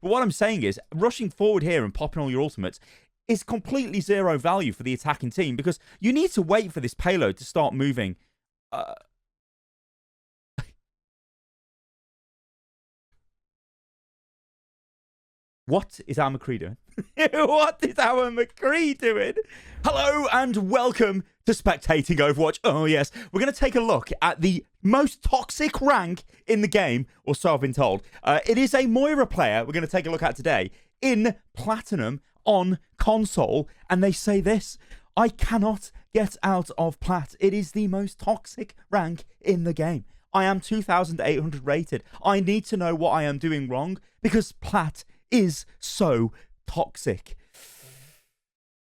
But what I'm saying is, rushing forward here and popping all your ultimates is completely zero value for the attacking team because you need to wait for this payload to start moving. What is our McCree doing? What is our McCree doing? Hello and welcome to Spectating Overwatch. Oh yes, we're going to take a look at the most toxic rank in the game, or so I've been told. It is a Moira player we're going to take a look at today in Platinum on console, and they say this: I cannot get out of Plat. It is the most toxic rank in the game. I am 2,800 rated. I need to know what I am doing wrong because Plat is so toxic.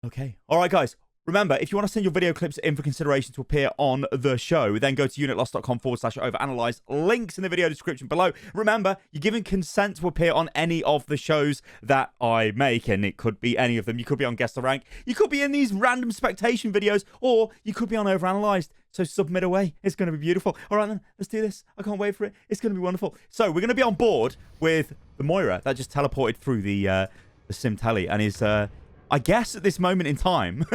Okay. All right, guys. Remember, if you want to send your video clips in for consideration to appear on the show, then go to unitlost.com/overanalyze. Links in the video description below. Remember, you're given consent to appear on any of the shows that I make, and it could be any of them. You could be on Guess the Rank. You could be in these random spectation videos, or you could be on Overanalyzed. So submit away. It's going to be beautiful. All right, then. Let's do this. I can't wait for it. It's going to be wonderful. So we're going to be on board with the Moira that just teleported through the sim tally and is... I guess at this moment in time,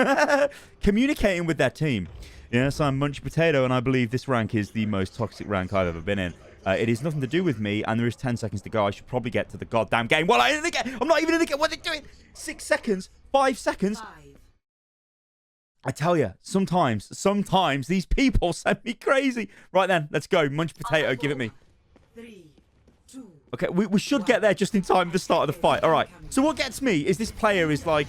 communicating with their team. Yes, I'm Munch Potato, and I believe this rank is the most toxic rank I've ever been in. It is nothing to do with me, and there is 10 seconds to go. I should probably get to the goddamn game. Well, I'm not even in the game. What are they doing? 6 seconds? 5 seconds? I tell you, sometimes these people send me crazy. Right then, let's go. Munch Potato, give it me. 3, 2, Okay, we should get there just in time at the start of the fight. All right. So what gets me is this player is like...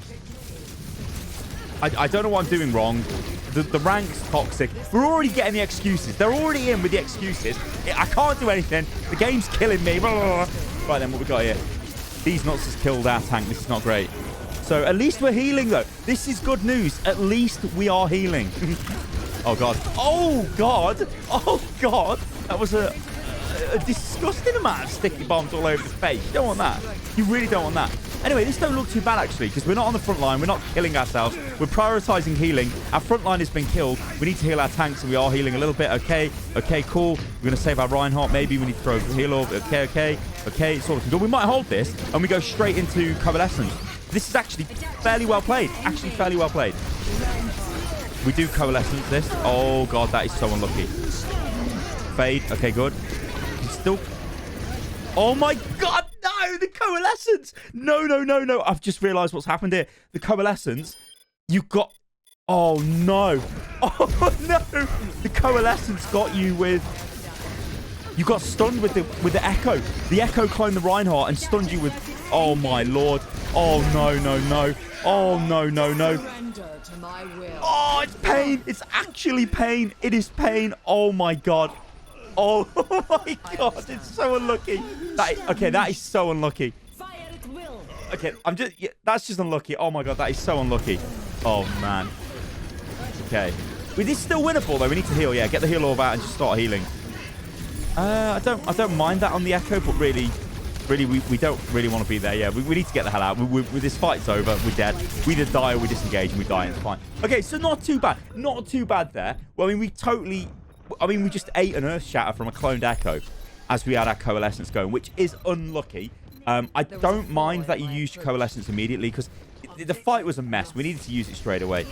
I don't know what I'm doing wrong. The rank's toxic. We're already getting the excuses. They're already in with the excuses. I can't do anything. The game's killing me. Blah, blah, blah. Right then, what we got here? These nuts has killed our tank. This is not great. So at least we're healing, though. This is good news. At least we are healing. Oh, God. Oh, God. Oh, God. That was a disgusting amount of sticky bombs all over the face. You don't want that. You really don't want that. Anyway, this don't look too bad, actually, because we're not on the front line. We're not killing ourselves. We're prioritizing healing. Our front line has been killed. We need to heal our tanks, and we are healing a little bit. Okay, cool. We're going to save our Reinhardt. Maybe we need to throw a heal over. Okay. It's all we can do. We might hold this, and we go straight into Coalescence. This is actually fairly well played. We do Coalescence this. Oh, God, that is so unlucky. Fade. Okay, good. Still... Oh, my God, no! The Coalescence! No. I've just realized what's happened here. The Coalescence, you got... Oh, no. Oh, no! The Coalescence got you with... You got stunned with the Echo. The Echo cloned the Reinhardt and stunned you with... Oh, my Lord. Oh, no. Oh, no. Oh, it's pain. It's actually pain. It is pain. Oh, my God. Oh, my God. It's so unlucky. That is so unlucky. Okay, that's just unlucky. Oh, my God. That is so unlucky. Oh, man. Okay. This is still winnable, though. We need to heal. Yeah, get the heal orb out and just start healing. I don't mind that on the Echo, but really, we don't really want to be there. Yeah, we need to get the hell out. This fight's over. We're dead. We either die or we disengage and we die, and it's fine. Okay, so not too bad. Not too bad there. Well, we just ate an Earth Shatter from a cloned Echo as we had our Coalescence going, which is unlucky. I don't mind that you used your Coalescence immediately because the fight was a mess. We needed to use it straight away.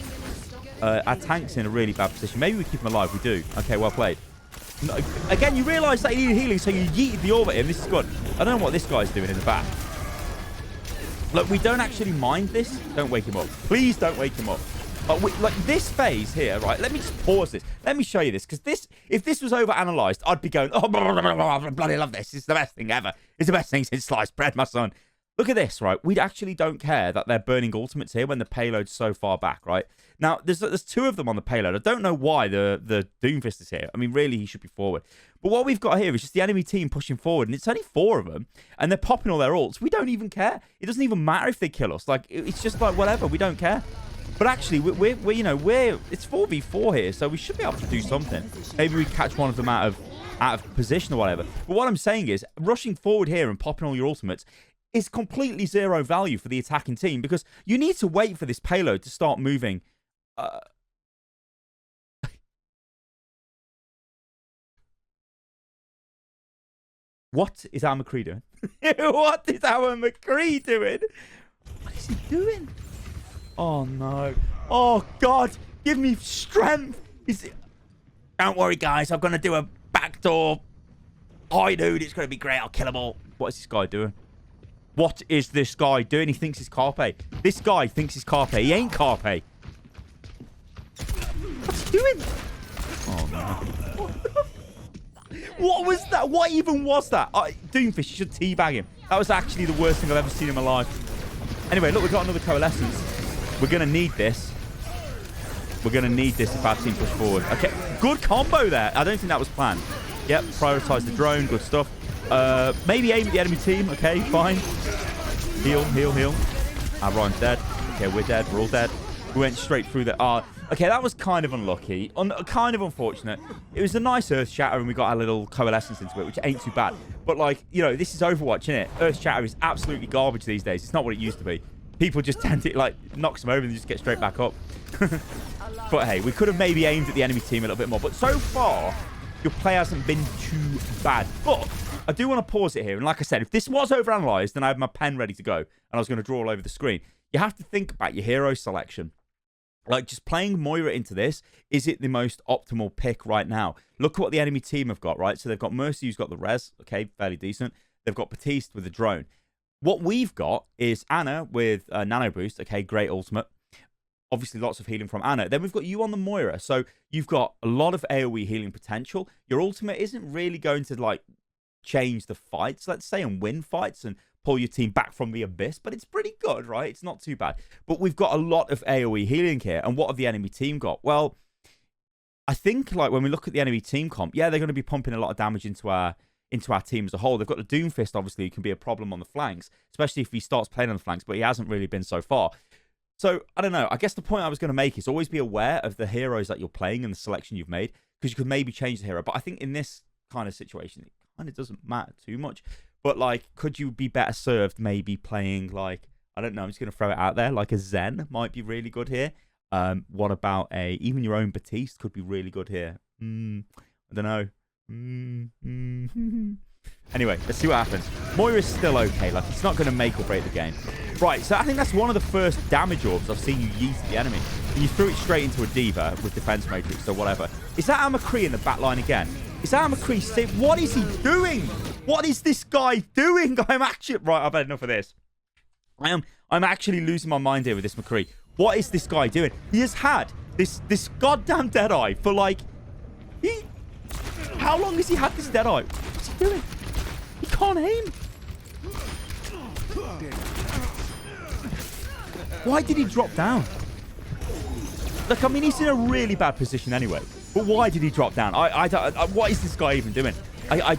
Our tank's in a really bad position. Maybe we keep him alive. We do. Okay, well played. No, again, you realise that he needed healing, so you yeeted the orb at him. This is good. I don't know what this guy's doing in the back. Look, we don't actually mind this. Don't wake him up. Please don't wake him up. Like this phase here, right? Let me just pause this. Let me show you this, because if this was overanalyzed, I'd be going, oh, I bloody love this. It's the best thing ever. It's the best thing since sliced bread, my son. Look at this, right? We actually don't care that they're burning ultimates here when the payload's so far back, right? Now, there's 2 of them on the payload. I don't know why the Doomfist is here. I mean, really, he should be forward. But what we've got here is just the enemy team pushing forward, and it's only 4 of them, and they're popping all their ults. We don't even care. It doesn't even matter if they kill us. Like, it's just like, whatever. We don't care. But actually, it's 4v4 here, so we should be able to do something. Maybe we catch one of them out of position or whatever. But what I'm saying is, rushing forward here and popping all your ultimates is completely zero value for the attacking team because you need to wait for this payload to start moving. What is our McCree doing? What is our McCree doing? What is he doing? Oh, no. Oh, God. Give me strength. Don't worry, guys. I'm going to do a backdoor. Hi, dude. It's going to be great. I'll kill them all. What is this guy doing? What is this guy doing? He thinks he's Carpe. This guy thinks he's Carpe. He ain't Carpe. What's he doing? Oh, no. What was that? What even was that? Doomfish, you should teabag him. That was actually the worst thing I've ever seen in my life. Anyway, look, we've got another coalescence. We're going to need this. We're going to need this if our team push forward. Okay, good combo there. I don't think that was planned. Yep, prioritize the drone. Good stuff. Maybe aim at the enemy team. Okay, fine. Heal, heal, heal. Ryan's dead. Okay, we're dead. We're all dead. We went straight through the... okay, that was kind of unlucky. Kind of unfortunate. It was a nice Earth Shatter, and we got our little coalescence into it, which ain't too bad. But, like, you know, this is Overwatch, isn't it? Earth Shatter is absolutely garbage these days. It's not what it used to be. People just tend to, like, knocks them over and they just get straight back up. But, hey, we could have maybe aimed at the enemy team a little bit more. But so far, your play hasn't been too bad. But I do want to pause it here. And like I said, if this was overanalyzed, then I had my pen ready to go. And I was going to draw all over the screen. You have to think about your hero selection. Like, just playing Moira into this, is it the most optimal pick right now? Look at what the enemy team have got, right? So they've got Mercy, who's got the res. Okay, fairly decent. They've got Batiste with the drone. What we've got is Anna with Nano Boost. Okay, great ultimate. Obviously, lots of healing from Anna. Then we've got you on the Moira. So you've got a lot of AoE healing potential. Your ultimate isn't really going to, like, change the fights, let's say, and win fights and pull your team back from the abyss. But it's pretty good, right? It's not too bad. But we've got a lot of AoE healing here. And what have the enemy team got? Well, I think, like, when we look at the enemy team comp, yeah, they're going to be pumping a lot of damage into our team as a whole. They've got the Doomfist, obviously, who can be a problem on the flanks, especially if he starts playing on the flanks, but he hasn't really been so far. So, I don't know. I guess the point I was going to make is always be aware of the heroes that you're playing and the selection you've made, because you could maybe change the hero. But I think in this kind of situation, it kind of doesn't matter too much. But, like, could you be better served maybe playing, like, I don't know, I'm just going to throw it out there, like a Zen might be really good here. What about even your own Batiste could be really good here. I don't know. Anyway, let's see what happens. Moira's still okay. Like, it's not going to make or break the game. Right, so I think that's one of the first damage orbs I've seen you yeet at the enemy. And you threw it straight into a Diva with defense matrix or whatever. Is that our McCree in the back line again? Is that our McCree? What is he doing? What is this guy doing? I'm actually... Right, I've had enough of this. I'm actually losing my mind here with this McCree. What is this guy doing? He has had this goddamn Deadeye for, like... How long has he had this Deadeye? What's he doing? He can't aim. Why did he drop down? Look, I mean, he's in a really bad position anyway. But why did he drop down? What is this guy even doing? I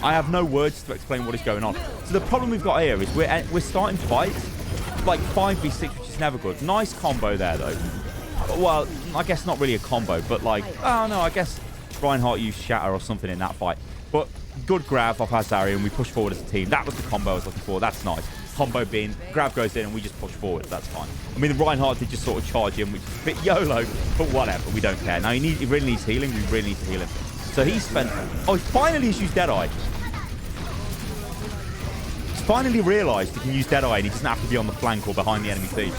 have no words to explain what is going on. So the problem we've got here is we're starting fights like 5v6, which is never good. Nice combo there, though. Well, I guess not really a combo, but like, oh no, I guess Reinhardt used Shatter or something in that fight. But good grab off Azari, and we push forward as a team. That was the combo I was looking for. That's nice. Combo being, grab goes in, and we just push forward. That's fine. I mean, the Reinhardt did just sort of charge him, which is a bit YOLO, but whatever. We don't care. Now, he really needs healing. We really need to heal him. So he spent... Oh, he finally has used Deadeye. He's finally realised he can use Deadeye, and he doesn't have to be on the flank or behind the enemy team.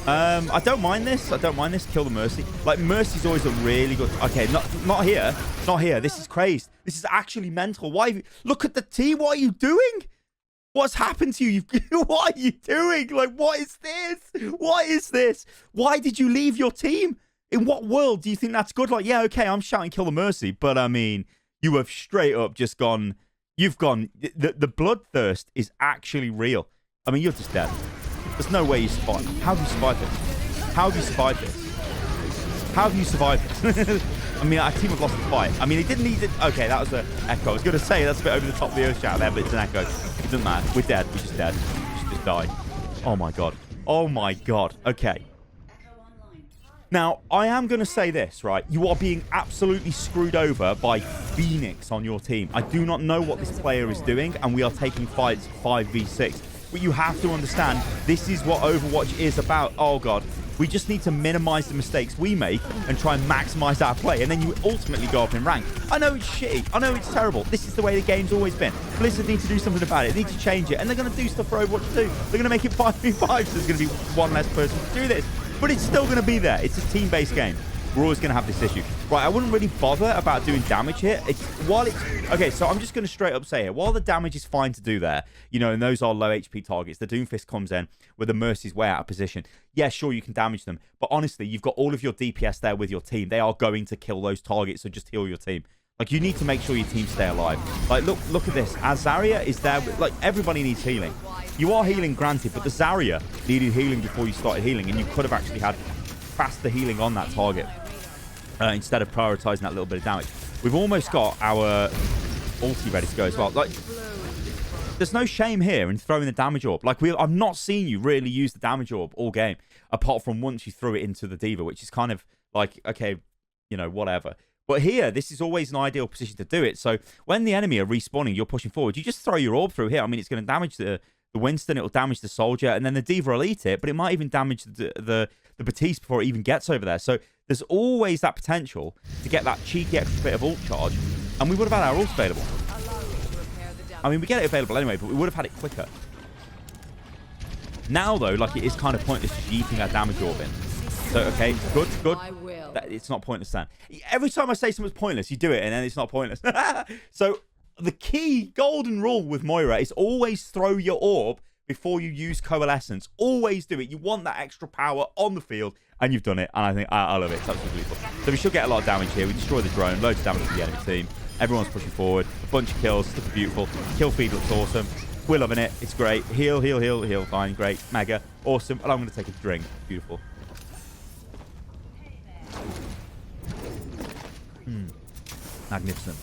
I don't mind this. I don't mind this. Kill the Mercy. Like, Mercy's always a really good... Okay, not here. Not here. This is crazed. This is actually mental. Why have you... Look at the team. What are you doing? What's happened to you? What are you doing? Like, what is this? What is this? Why did you leave your team? In what world do you think that's good? Like, yeah, okay, I'm shouting kill the Mercy, but I mean, you have straight up just gone... You've gone... The bloodthirst is actually real. I mean, you're just dead. There's no way you survived. How have you survived this? How have you survived this? How have you survived this? I mean, our team have lost the fight. I mean, it didn't need it. Okay, that was an echo. I was going to say that's a bit over the top of the Earth Shatter there, but it's an echo. It doesn't matter. We're dead. We're just dead. We should just die. Oh, my God. Oh, my God. Okay. Now, I am going to say this, right? You are being absolutely screwed over by Phoenix on your team. I do not know what this player is doing, and we are taking fights 5v6. But you have to understand, this is what Overwatch is about. Oh, God. We just need to minimize the mistakes we make and try and maximize our play. And then you ultimately go up in rank. I know it's shitty. I know it's terrible. This is the way the game's always been. Blizzard need to do something about it. They need to change it. And they're going to do stuff for Overwatch 2. They're going to make it 5v5. So there's going to be one less person to do this. But it's still going to be there. It's a team-based game. We're always going to have this issue. Right, I wouldn't really bother about doing damage here. Okay, so I'm just going to straight up say here, while the damage is fine to do there, you know, and those are low HP targets, the Doomfist comes in with the Mercy's way out of position. Yeah, sure, you can damage them. But honestly, you've got all of your DPS there with your team. They are going to kill those targets, so just heal your team. Like, you need to make sure your team stay alive. Like, look at this. As Zarya is there, like, everybody needs healing. You are healing, granted, but the Zarya needed healing before you started healing, and you could have actually had faster healing on that target instead of prioritizing that little bit of damage. We've almost got our ulti ready to go as well. Like, there's no shame here in throwing the damage orb. Like, I've not seen you really use the damage orb all game, apart from once you threw it into the D.Va, which is kind of like, okay, you know, whatever. But here, this is always an ideal position to do it. So when the enemy are respawning, you're pushing forward, you just throw your orb through here. I mean, it's going to damage the Winston, it'll damage the soldier, and then the D.Va will eat it, but it might even damage the Batiste before it even gets over there. So there's always that potential to get that cheeky extra bit of ult charge, and we would have had our ult available. I mean, we get it available anyway, but we would have had it quicker. Now, though, like, it is kind of pointless just yeeting that damage orb in. So, okay, good. It's not pointless then. Every time I say something's pointless, you do it, and then it's not pointless. So the key golden rule with Moira is always throw your orb before you use Coalescence. Always do it. You want that extra power on the field, and you've done it. And I think I love it. It's absolutely beautiful. So we should get a lot of damage here. We destroy the drone. Loads of damage to the enemy team. Everyone's pushing forward. A bunch of kills. Looks beautiful. Kill feed looks awesome. We're loving it. It's great. Heal. Fine. Great. Mega. Awesome. And I'm going to take a drink. Beautiful. Magnificent.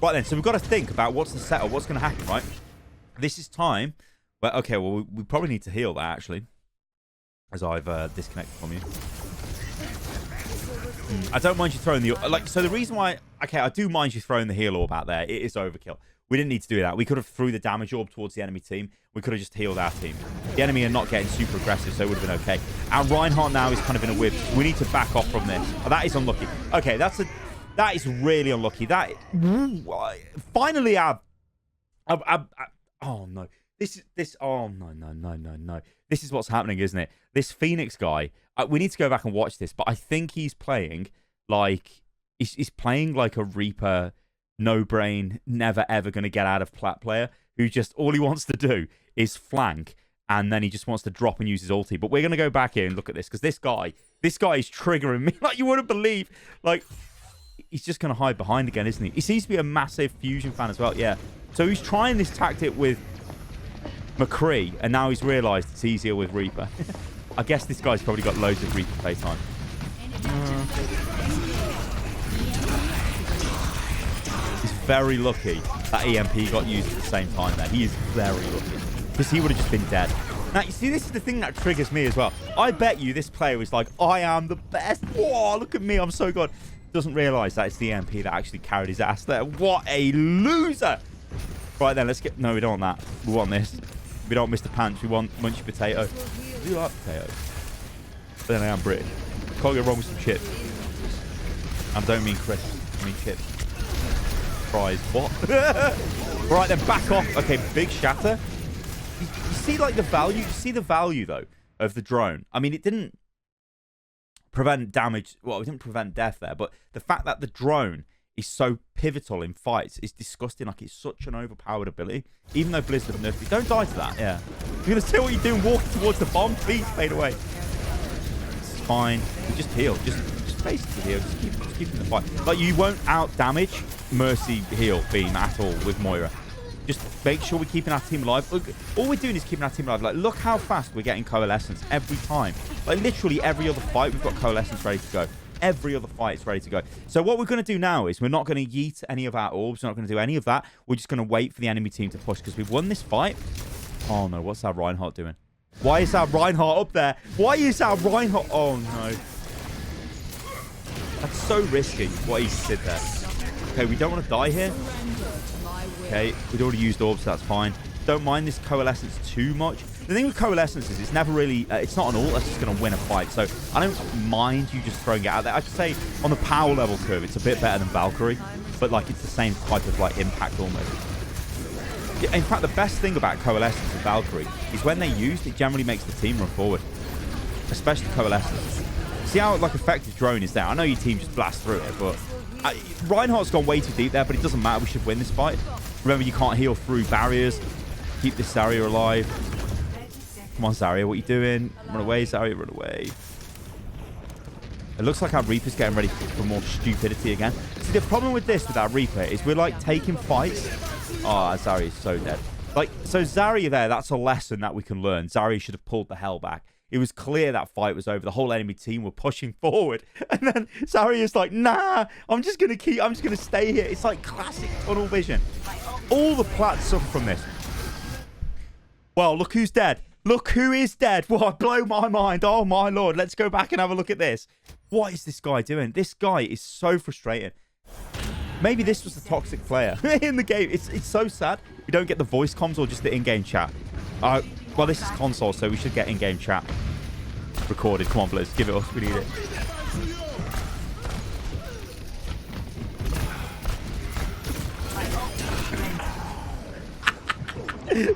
Right then, so we've got to think about what's the setup, what's going to happen, right? This is time. But okay, well, we probably need to heal that, actually, as I've disconnected from you. I don't mind you throwing the... Like, so the reason why... Okay, I do mind you throwing the heal orb out there. It is overkill. We didn't need to do that. We could have threw the damage orb towards the enemy team. We could have just healed our team. The enemy are not getting super aggressive, so it would have been okay. Our Reinhardt now is kind of in a whip. We need to back off from this. Oh, that is unlucky. Okay, that is really unlucky. That... Finally, oh, no. Oh, no. This is what's happening, isn't it? This Phoenix guy, we need to go back and watch this, but I think he's playing like... He's playing like a Reaper, no-brain, never ever going to get out of Plat player, who just, all he wants to do is flank, and then he just wants to drop and use his ulti. But we're going to go back here and look at this, because this guy is triggering me like you wouldn't believe. Like, he's just going to hide behind again, isn't he? He seems to be a massive Fusion fan as well, yeah. So he's trying this tactic with McCree, and now he's realised it's easier with Reaper. I guess this guy's probably got loads of Reaper playtime. He's very lucky that EMP got used at the same time there. He is very lucky, because he would have just been dead. Now, you see, this is the thing that triggers me as well. I bet you this player is like, I am the best. Whoa, look at me. I'm so good. Doesn't realise that it's the EMP that actually carried his ass there. What a loser. Right then, let's get... No, we don't want that. We want this. We don't want Mr. Pants. We want Munchy Potato. Do you like potatoes? But then I am British. Can't go wrong with some chips. And I don't mean crisps. I mean chips. Fries. What? Right then, back off. Okay, big shatter. You see, like, the value? You see the value, though, of the drone? I mean, it didn't prevent damage. Well, it didn't prevent death there, but the fact that the drone is so pivotal in fights is disgusting. Like, it's such an overpowered ability. Even though Blizzard nerfed it. Don't die to that, yeah. You're going to see what you're doing walking towards the bomb. Please fade away. It's fine. We just heal. Just basically heal. Just keep in the fight. Like, you won't out-damage Mercy heal beam at all with Moira. Just make sure we're keeping our team alive. Look, all we're doing is keeping our team alive. Like, look how fast we're getting Coalescence every time. Like, literally every other fight, we've got Coalescence ready to go. Every other fight is ready to go. So what we're going to do now is we're not going to yeet any of our orbs. We're not going to do any of that. We're just going to wait for the enemy team to push, because we've won this fight. Oh, no. What's our Reinhardt doing? Why is our Reinhardt up there? Why is our Reinhardt... Oh, no. That's so risky, what he did there. Okay, we don't want to die here. Okay, we'd already used orbs, so that's fine. don't mind this Coalescence too much. The thing with Coalescence is it's never really... it's not an ult that's just going to win a fight. So I don't mind you just throwing it out there. I'd say on the power level curve, it's a bit better than Valkyrie. But, like, it's the same type of, like, impact almost. In fact, the best thing about Coalescence and Valkyrie is when they're used, it generally makes the team run forward. Especially Coalescence. See how, like, effective drone is there? I know your team just blasts through it, but... Reinhardt's gone way too deep there, but it doesn't matter. We should win this fight. Remember, you can't heal through barriers. Keep this Zarya alive. Come on, Zarya, what are you doing? Run away, Zarya, run away. It looks like our Reaper's getting ready for more stupidity again. See, the problem with this, with our Reaper, is we're, like, taking fights. Oh, Zarya is so dead. Like, so Zarya there, that's a lesson that we can learn. Zarya should have pulled the hell back. It was clear that fight was over. The whole enemy team were pushing forward. And then Zarya's like, nah, I'm just going to stay here. It's like classic tunnel vision. All the Plats suffer from this. Well, look who's dead. Look who is dead. Well, blow my mind. Oh, my Lord. Let's go back and have a look at this. What is this guy doing? This guy is so frustrating. Maybe this was the toxic player in the game. It's so sad. We don't get the voice comms or just the in-game chat. Well, this is console, so we should get in-game chat recorded. Come on, Blizz. Give it us. We need it.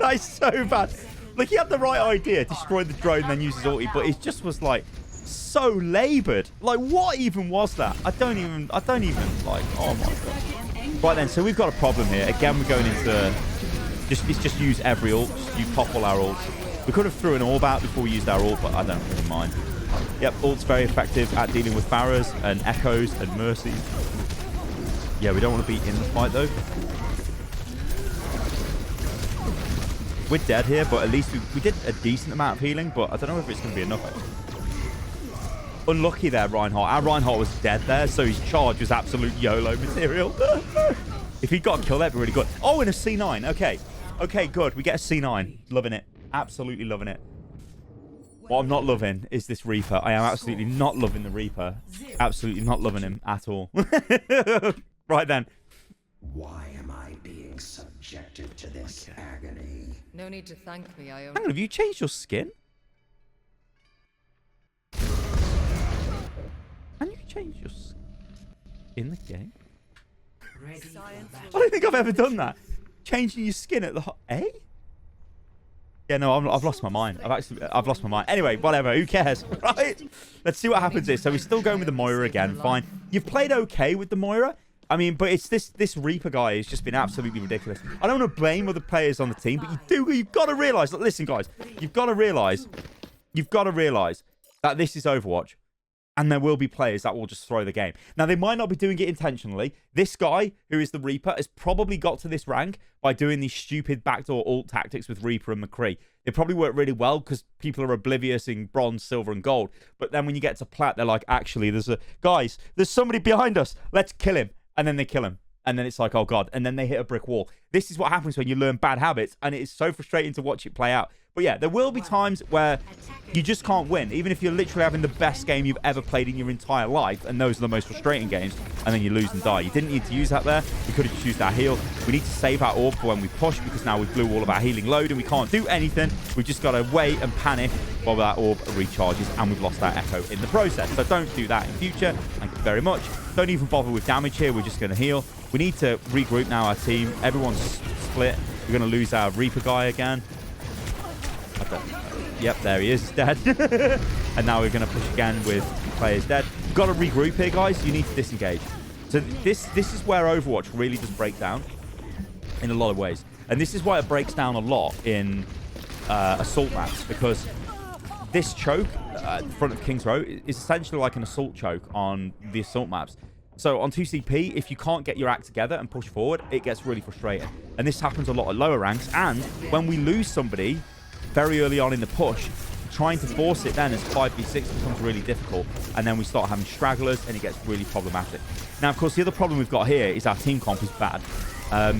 That is so bad. Like, he had the right idea. Destroy the drone, then use his ulti. But it just was, like, so laboured. Like, what even was that? I don't even, like, oh, my God. Right, then. So, we've got a problem here. Again, we're going into... Just use every ult. Just use pop all our ults. We could have threw an orb out before we used our ult, but I don't really mind. Yep, ult's very effective at dealing with Pharahs and Echoes and Mercies. Yeah, we don't want to be in the fight, though. We're dead here, but at least we did a decent amount of healing, but I don't know if it's going to be enough. Unlucky there, Reinhardt. Our Reinhardt was dead there, so his charge was absolute YOLO material. If he got a kill, that'd be really good. Oh, and a C9. Okay. Okay, good. We get a C9. Loving it. Absolutely loving it. What I'm not loving is this Reaper. I am absolutely not loving the Reaper. Absolutely not loving him at all. Right then. Why am I being subjected to this agony? No need to thank me. Hang on, have you changed your skin? Can you change your skin in the game? I don't think I've ever done that. Changing your skin at the Yeah, no, I've lost my mind. I've lost my mind. Anyway, whatever. Who cares, right? Let's see what happens here. So we're still going with the Moira again. Fine. You've played okay with the Moira. I mean, but it's this Reaper guy has just been absolutely ridiculous. I don't want to blame other players on the team, but you've got to realize. Listen, guys, you've got to realize that this is Overwatch. And there will be players that will just throw the game. Now, they might not be doing it intentionally. This guy, who is the Reaper, has probably got to this rank by doing these stupid backdoor ult tactics with Reaper and McCree. They probably work really well because people are oblivious in bronze, silver, and gold. But then when you get to plat, they're like, actually, there's somebody behind us. Let's kill him. And then they kill him. And then it's like, oh, God. And then they hit a brick wall. This is what happens when you learn bad habits. And it is so frustrating to watch it play out. But yeah, there will be times where you just can't win. Even if you're literally having the best game you've ever played in your entire life. And those are the most frustrating games. And then you lose and die. You didn't need to use that there. We could have just used our heal. We need to save our orb for when we push. Because now we blew all of our healing load. And we can't do anything. We've just got to wait and panic while that orb recharges. And we've lost our Echo in the process. So don't do that in future. Thank you very much. Don't even bother with damage here. We're just going to heal. We need to regroup now, our team. Everyone's split. We're going to lose our Reaper guy again. Yep, there he is, dead. And now we're going to push again with players dead. We've got to regroup here, guys. You need to disengage. So this is where Overwatch really does break down in a lot of ways. And this is why it breaks down a lot in assault maps. Because this choke in front of King's Row is essentially like an assault choke on the assault maps. So on 2CP, if you can't get your act together and push forward, it gets really frustrating. And this happens a lot at lower ranks. And when we lose somebody very early on in the push, trying to force it then as 5v6 becomes really difficult. And then we start having stragglers and it gets really problematic. Now, of course, the other problem we've got here is our team comp is bad.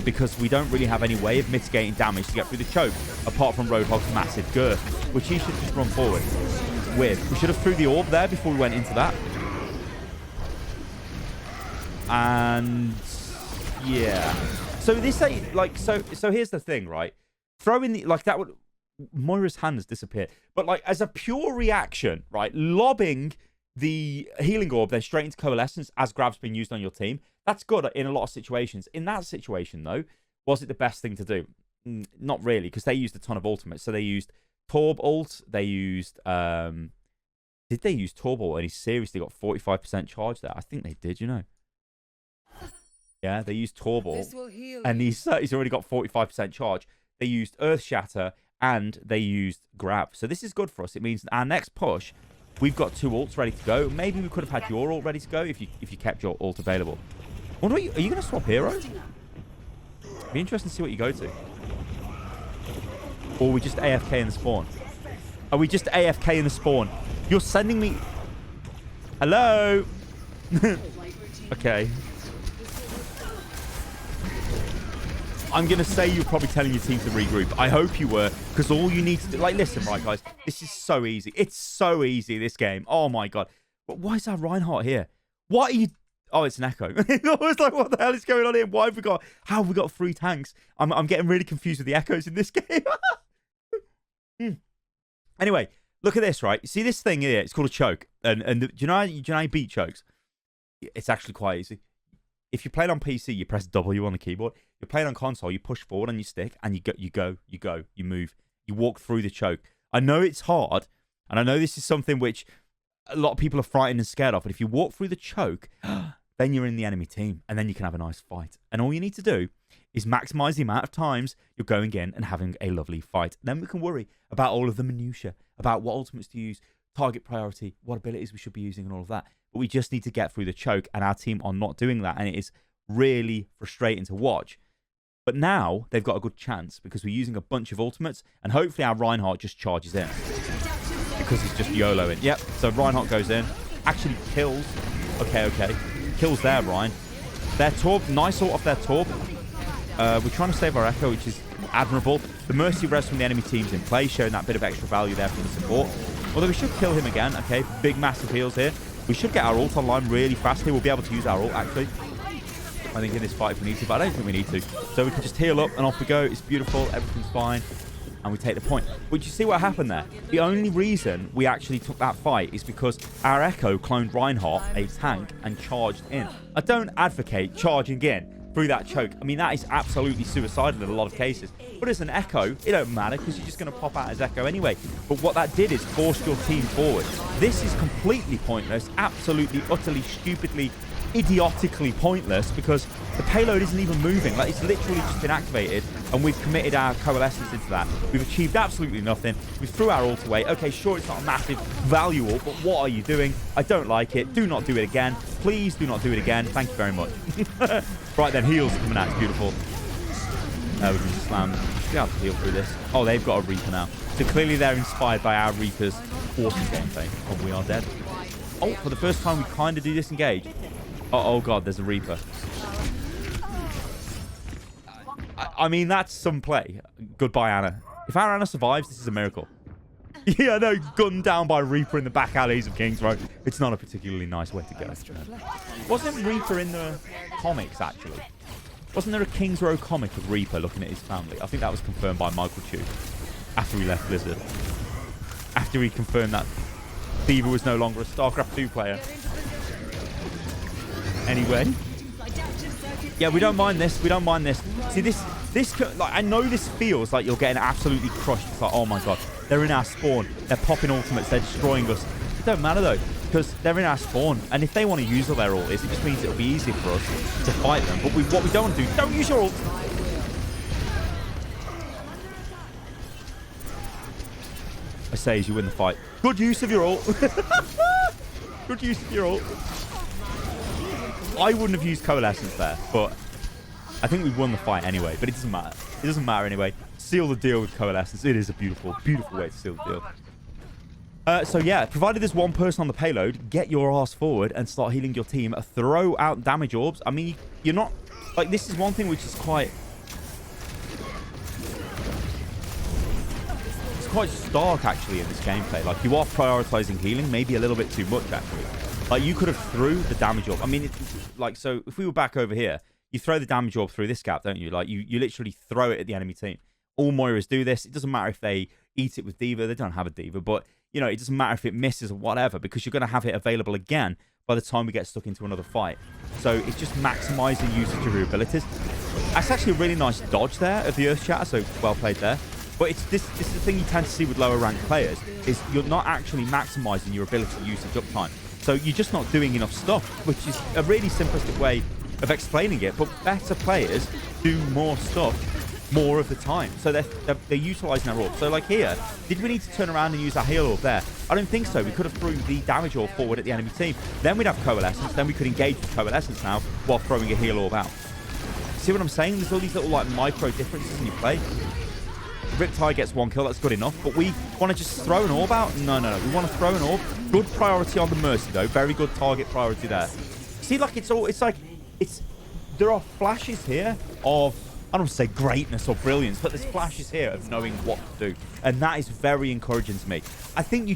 Because we don't really have any way of mitigating damage to get through the choke, apart from Roadhog's massive girth, which he should just run forward with. We should have threw the orb there before we went into that. And yeah, so this ain't like so here's the thing, right? throwing the, like, that would, Moira's hand has disappeared. But, like, as a pure reaction, right, lobbing the healing orb then straight into Coalescence as grab's being used on your team, that's good in a lot of situations. In that situation, though, was it the best thing to do? Not really, because they used a ton of ultimates. So they used Torb ult, they used, did they use Torb ult? And he seriously got 45% charge there. I think they did, you know. Yeah, they used Torb ult, and he's already got 45% charge. They used Earth Shatter, and they used Grab. So this is good for us. It means our next push, we've got 2 ults ready to go. Maybe we could have had your ult ready to go if you kept your ult available. Are you going to swap heroes? Be interesting to see what you go to. Or are we just AFK in the spawn? Are we just AFK in the spawn? You're sending me... Hello? Okay. I'm going to say you're probably telling your team to regroup. I hope you were, because all you need to do... Like, listen, right, guys. This is so easy. It's so easy, this game. Oh, my God. But why is that Reinhardt here? What are you... Oh, it's an echo. I was like, what the hell is going on here? Why have we got... How have we got 3 tanks? I'm getting really confused with the echoes in this game. Anyway, look at this, right? See this thing here? It's called a choke. And do you know how you beat chokes? It's actually quite easy. If you're playing on PC, you press W on the keyboard. You're playing on console, you push forward on your stick, and you move. You walk through the choke. I know it's hard, and I know this is something which a lot of people are frightened and scared of, but if you walk through the choke, then you're in the enemy team, and then you can have a nice fight. And all you need to do is maximize the amount of times you're going in and having a lovely fight. Then we can worry about all of the minutiae, about what ultimates to use, target priority, what abilities we should be using, and all of that. But we just need to get through the choke, and our team are not doing that, and it is really frustrating to watch. But now they've got a good chance because we're using a bunch of ultimates, and hopefully our Reinhardt just charges in because he's just YOLOing. Yep, so Reinhardt goes in, actually kills. Okay. Kills there, Ryan. Their Torb, nice ult off their Torb. We're trying to save our Echo, which is admirable. The Mercy res from the enemy team's in play, showing that bit of extra value there from the support. Although we should kill him again. Okay, big, massive heals here. We should get our ult online really fast here. We'll be able to use our ult, actually. I think in this fight if we need to, but I don't think we need to. So we can just heal up and off we go. It's beautiful. Everything's fine. And we take the point. But you see what happened there? The only reason we actually took that fight is because our Echo cloned Reinhardt, a tank, and charged in. I don't advocate charging in through that choke. I mean, that is absolutely suicidal in a lot of cases. But as an Echo, it don't matter because you're just going to pop out as Echo anyway. But what that did is forced your team forward. This is completely pointless, absolutely, utterly, stupidly, idiotically pointless because the payload isn't even moving. Like, it's literally just been activated and we've committed our coalescence into that. We've achieved absolutely nothing. We threw our ult away. Okay, sure, it's not a massive value ult, but what are you doing? I don't like it. Do not do it again. Please do not do it again. Thank you very much. Right then, heals coming out. It's beautiful. We can just slam. Should be able to heal through this. Oh, they've got a Reaper now. So clearly they're inspired by our Reaper's awesome gameplay. And we are dead. Oh, for the first time we kind of do disengage. Oh God, there's a Reaper. I mean, that's some play. Goodbye, Anna. If our Anna survives, this is a miracle. Yeah, no, gunned down by Reaper in the back alleys of King's Road. It's not a particularly nice way to go. Wasn't Reaper in the comics, actually? Wasn't there a King's Row comic of Reaper looking at his family? I think that was confirmed by Michael Chu after he left Blizzard. After he confirmed that Thieva was no longer a StarCraft 2 player. Anyway. Yeah, we don't mind this. We don't mind this. See, this like, I know this feels like you're getting absolutely crushed. It's like, oh my God, they're in our spawn. They're popping ultimates. They're destroying us. It don't matter, though, because they're in our spawn. And if they want to use all their ults, it just means it'll be easier for us to fight them. But what we don't want to do, don't use your ult. I say as you win the fight. Good use of your ult. Good use of your ult. I wouldn't have used Coalescence there, but I think we won the fight anyway. But it doesn't matter. It doesn't matter anyway. Seal the deal with Coalescence. It is a beautiful, beautiful way to seal the deal. So yeah, provided there's one person on the payload, get your ass forward and start healing your team. Throw out damage orbs. I mean, you're not... Like, this is one thing which is quite... It's quite stark, actually, in this gameplay. Like, you are prioritizing healing, maybe a little bit too much, actually. Like, you could have threw the damage orb. I mean, like, so if we were back over here, you throw the damage orb through this gap, don't you? Like, you literally throw it at the enemy team. All Moiras do this. It doesn't matter if they eat it with D.Va. They don't have a D.Va, but, you know, it doesn't matter if it misses or whatever, because you're going to have it available again by the time we get stuck into another fight. So it's just maximizing usage of your abilities. That's actually a really nice dodge there of the Earth Shatter, so well played there. But it's this is the thing you tend to see with lower ranked players, is you're not actually maximizing your ability usage uptime. So you're just not doing enough stuff, which is a really simplistic way of explaining it. But better players do more stuff more of the time. So they're utilizing their orb. So like here, did we need to turn around and use our heal orb there? I don't think so. We could have thrown the damage orb forward at the enemy team. Then we'd have Coalescence. Then we could engage with Coalescence now while throwing a heal orb out. See what I'm saying? There's all these little like micro differences in your play. Riptide gets 1 kill, that's good enough. But we want to just throw an orb out? No. We want to throw an orb. Good priority on the Mercy though. Very good target priority there. See, like there are flashes here of, I don't want to say greatness or brilliance, but there's flashes here of knowing what to do. And that is very encouraging to me. I think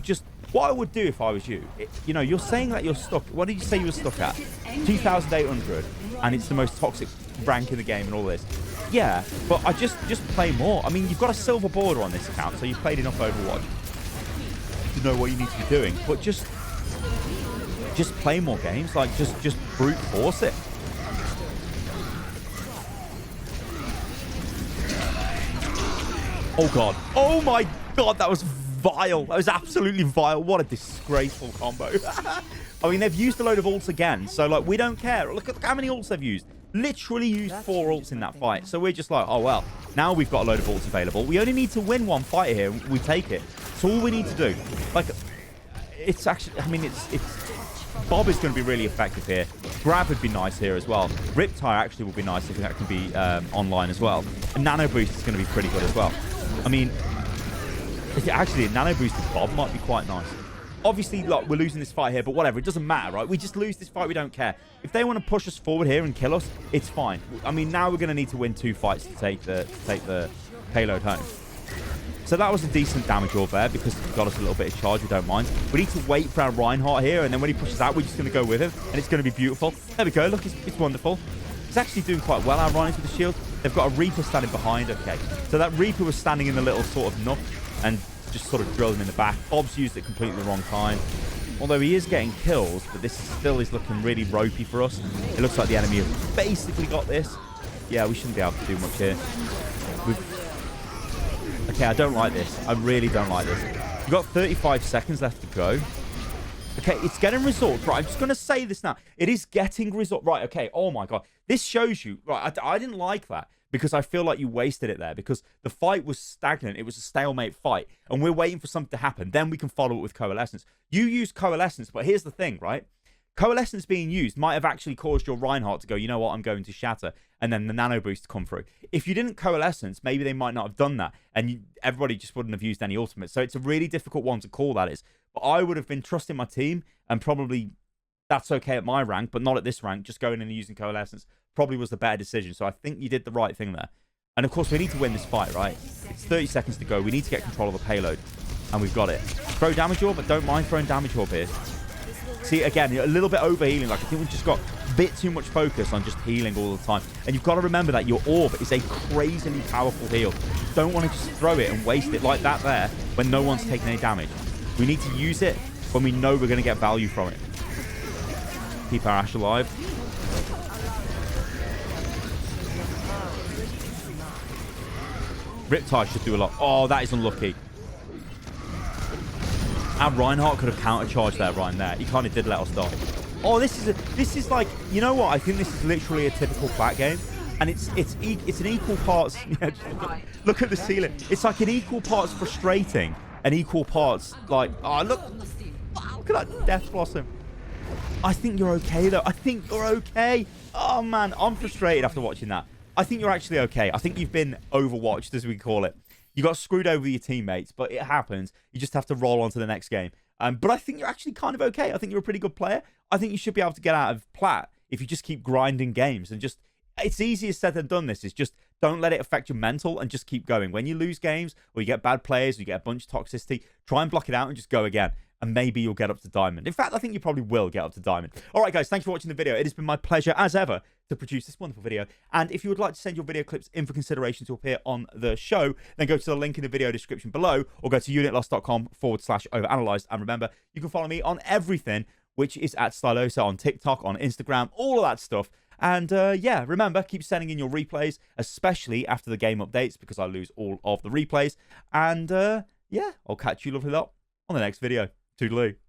what I would do if I was you, you know, you're saying that you're stuck. What did you say you were stuck at? 2,800, and it's the most toxic rank in the game and all this. Yeah, but I just play more. I mean, you've got a silver border on this account, so you've played enough Overwatch to know what you need to be doing. But just play more games. Like, just brute force it. Oh, God. Oh, my God. That was vile. That was absolutely vile. What a disgraceful combo. I mean, they've used a load of ults again. So, like, we don't care. Look at how many ults they've used. Literally used 4 ults in that fight. So we're just like, oh, well, now we've got a load of ults available. We only need to win one fight here. We take it. That's all we need to do. Like, it's actually, I mean, it's Bob is going to be really effective here. Grab would be nice here as well. Riptide actually would be nice if that can be online as well. And Nano Boost is going to be pretty good as well. I mean, actually, a Nano Boosted Bob might be quite nice. Obviously, look, we're losing this fight here, but whatever. It doesn't matter, right? We just lose this fight. We don't care. If they want to push us forward here and kill us, it's fine. I mean, now we're going to need to win 2 fights to take the payload home. So that was a decent damage orb there because it got us a little bit of charge. We don't mind. We need to wait for our Reinhardt here, and then when he pushes out, we're just going to go with him, and it's going to be beautiful. There we go. Look, it's wonderful. It's actually doing quite well, our Reinhardt with the shield. They've got a Reaper standing behind. Okay. So that Reaper was standing in the little sort of nook and just sort of drilled him in the back. Bob's used it completely the wrong time. Although he is getting kills, but this still is looking really ropey for us. It looks like the enemy has basically got this. Yeah, we shouldn't be able to do much here. Okay, I don't like this. I really don't like this. We've got 35 seconds left to go. Okay, it's getting results. Right, I'm just going to say this now. It is getting results. Right, okay. Oh, my God. This shows you. Right, I didn't like that because I feel like you wasted it there because the fight was stagnant. It was a stalemate fight, and we're waiting for something to happen. Then we can follow it with Coalescence. You use Coalescence, but here's the thing, right? Coalescence being used might have actually caused your Reinhardt to go, you know what, I'm going to shatter, and then the Nano Boost to come through. If you didn't Coalescence, maybe they might not have done that, and everybody just wouldn't have used any ultimates. So it's a really difficult one to call, that is. But I would have been trusting my team, and probably that's okay at my rank, but not at this rank. Just going in and using Coalescence probably was the better decision. So I think you did the right thing there. And of course, we need to win this fight, right? It's 30 seconds to go. We need to get control of the payload, and we've got it. Throw damage orb, but don't mind throwing damage orb here. See, again, a little bit over-healing. Like, I think we've just got a bit too much focus on just healing all the time. And you've got to remember that your orb is a crazily powerful heal. You don't want to just throw it and waste it like that there when no one's taking any damage. We need to use it when we know we're going to get value from it. Keep our Ashe alive. Riptide should do a lot. Oh, that is unlucky. Our Reinhardt could have countercharged that right there. He kind of did let us die. Oh, this is like, you know what? I think this is literally a typical Plat game, and it's an equal parts. Yeah, look at the ceiling. It's like an equal parts frustrating and equal parts like, oh look at that Death Blossom. I think you're okay though. I think you're okay. Oh man, I'm frustrated after watching that. I think you're actually okay. I think you've been overwatched, as we call it. You got screwed over with your teammates, but it happens. You just have to roll on to the next game. But I think you're actually kind of okay. I think you're a pretty good player. I think you should be able to get out of Plat if you just keep grinding games and just... It's easier said than done, this. Is just don't let it affect your mental and just keep going. When you lose games or you get bad players or you get a bunch of toxicity, try and block it out and just go again. And maybe you'll get up to Diamond. In fact, I think you probably will get up to Diamond. All right, guys, thank you for watching the video. It has been my pleasure, as ever, to produce this wonderful video. And if you would like to send your video clips in for consideration to appear on the show, then go to the link in the video description below, or go to unitlost.com/overanalyzed. And remember, you can follow me on everything, which is at Stylosa, on TikTok, on Instagram, all of that stuff. And yeah, remember, keep sending in your replays, especially after the game updates, because I lose all of the replays. And yeah, I'll catch you lovely lot on the next video. Toodaloo.